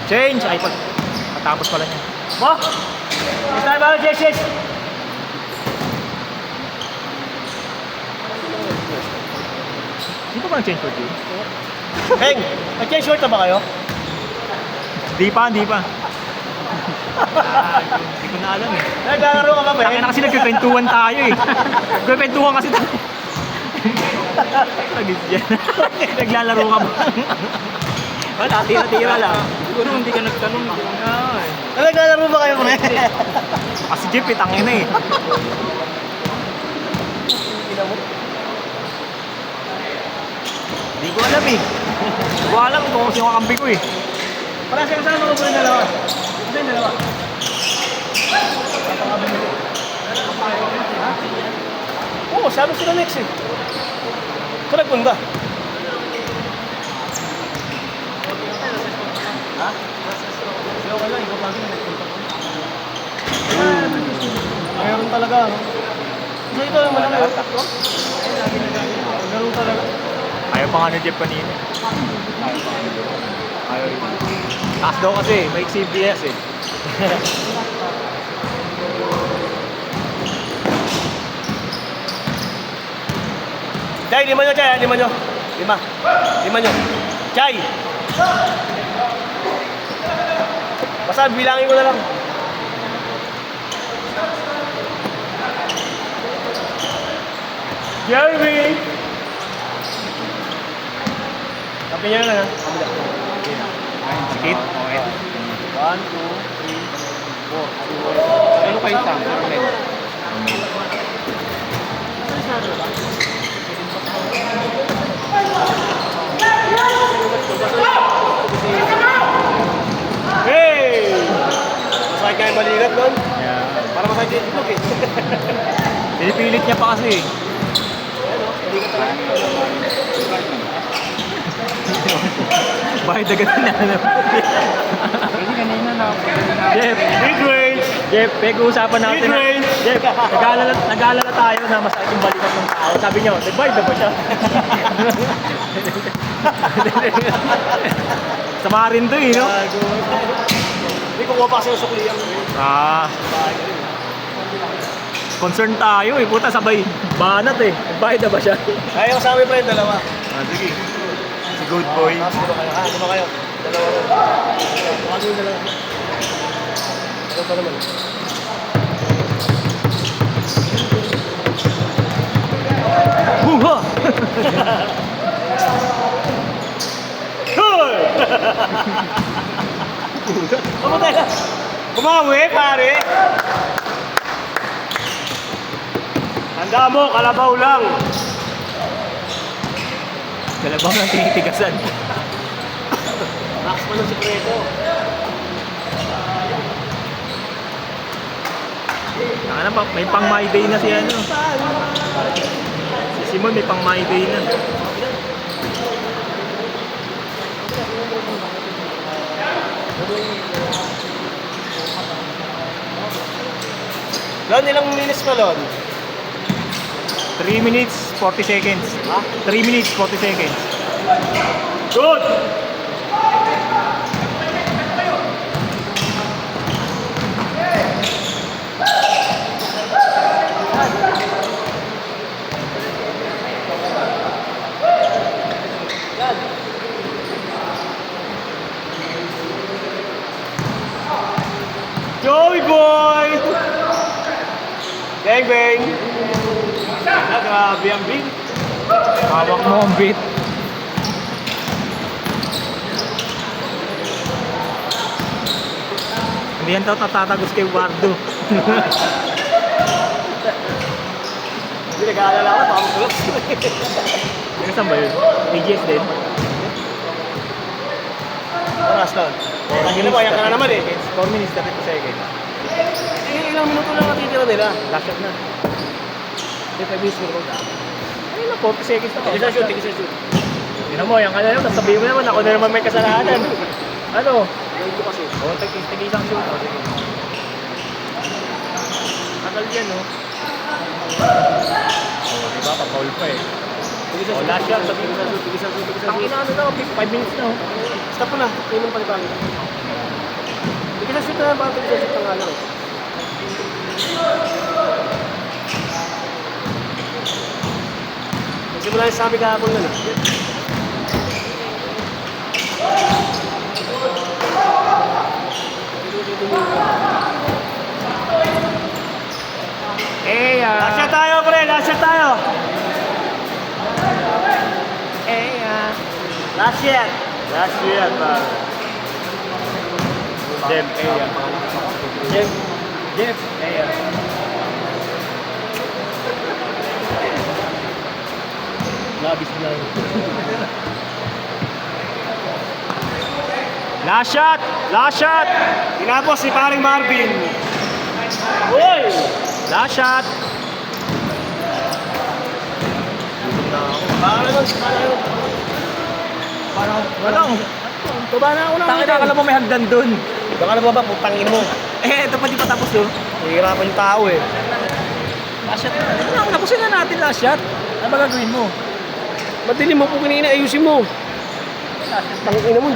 Change! Ay, matapos pala niya. Mo! Start ba? Change! Hindi pa ba nag-change short yun? Heng! Nag-change short na ba kayo? Hindi pa. Hindi ko na alam eh. Naglalaro ka ba ba? Kaya na kasi nagkikwentuhan tayo eh. Nagkikwentuhan kasi tayo. Naglalaro ka ba? Wala, tira-tira lang. Siguro hindi ka nagtanong. Naglalaro ba kayo pre? Kasi Jeff, tangin na eh. Hindi ko alam eh. Hindi ko alam kung sino kakampi ko eh. Para sa kasama ko po yung dalawa. Ito yung dalawa. Oo, sabi sila next eh. Ito nagpunta. Ha? Okay lang, ikaw lagi na nagpunta ko. Mayroon talaga, no? So ito yung malaki. Mayroon talaga. Ayaw pa nga ni Jeff kanina. Ayaw rin. Taas daw kasi, may CBS eh. Chay, lima nyo, Chay, lima nyo. Lima nyo. Chay! Basta bilangin ko na lang. Jeremy! Kapi niya na ha. Sikit? Okay. 1, 2, 3, 4. Ano kayo isang? Hey! Masakit nga yung balikat doon. Yeah. Para masakit yung itlog eh. Pinipilit niya pa kasi eh. Balikat talaga. Bakit agad na alam? Kasi kanina na. Jeff! Big range! Jeff, pag-uusapan natin na. Mid-range. Jeff, nag-aalala tayo na masakit yung balikat ng tao. Sabi niyo, nag-bite na ba siya? Sama rin to eh, no? Hindi ko kuha pa kasi yung sukliyan. Ah. Concern tayo eh, puta sabay banat eh. Nag-bite na ba siya? Kaya ko sa amin pa yung dalawa. Ah, sige. Si good boy. Tapos dito kayo. Lima kayo. Dalawa rin. Ano yung dalawa? Ano pa naman? Buha! Hoy! Kamusta ka? Kumawi, pare! Handa mo, kalabaw lang! Kalabaw ng tinitigasan. Max pa ng sikreto. Ano pa, may pang my day na si ano. Si Simon may pang my day na. Lon, ilang minutes pa, Lon? 3 minutes, 40 seconds. Ha? 3 minutes, 40 seconds. Good! Joey boy! Bang bang! Grabe ang big. Hawak mo ang beat. Hindi yan daw tatatagos kay Wardo. Hindi nag-aalala ako, baka magulap. Saan ba yun? AGS din? Oras Lon. Lagi na mo, ayan ka na naman eh. 4 minutes, 30 seconds. Ilang minuto lang natitira nila. Last shot na. Hindi, 5 minutes mo na. Ayun na, 40 seconds na. Tigisa shoot, tigisa shoot. Tignan mo, yan ka na yun. Sabihin mo naman, ako na naman may kasalanan. Ano? Ganun ko kasi. Oo, tag-isang shoot. O, sige. Tagal yan, no? Oo, diba? Pa-foul pa eh. Tigisa Oh, shoot, last shot, tigisa shoot, tigisa shoot, tigisa shoot. Tangina ano na, 5 minutes na, oh. Stop mo na, inom pa ni Bangin. Hindi ka na-shoot na ba? Hindi ka shoot na nga lang. Kasi mo lang yung sabi kahapon na. Last shot tayo, pre. Last shot tayo. Last shot. Last shot, pare. Jeff, Jeff. Jeff. Labis na lang. Last shot! Last shot! Tinapos si paring Marvin. Uy! Last shot! Parang, tuba na ako lang. Takit akala mo may hagdan dun. Baka na ba, putangin mo. Eh, ito pa di pa tapos yun. Hihirapan yung tao eh. Last shot. Ano, tapusin na natin last shot. Ano ba gagawin mo? Ba't din mo po kanina ayusin mo? Tangina mo,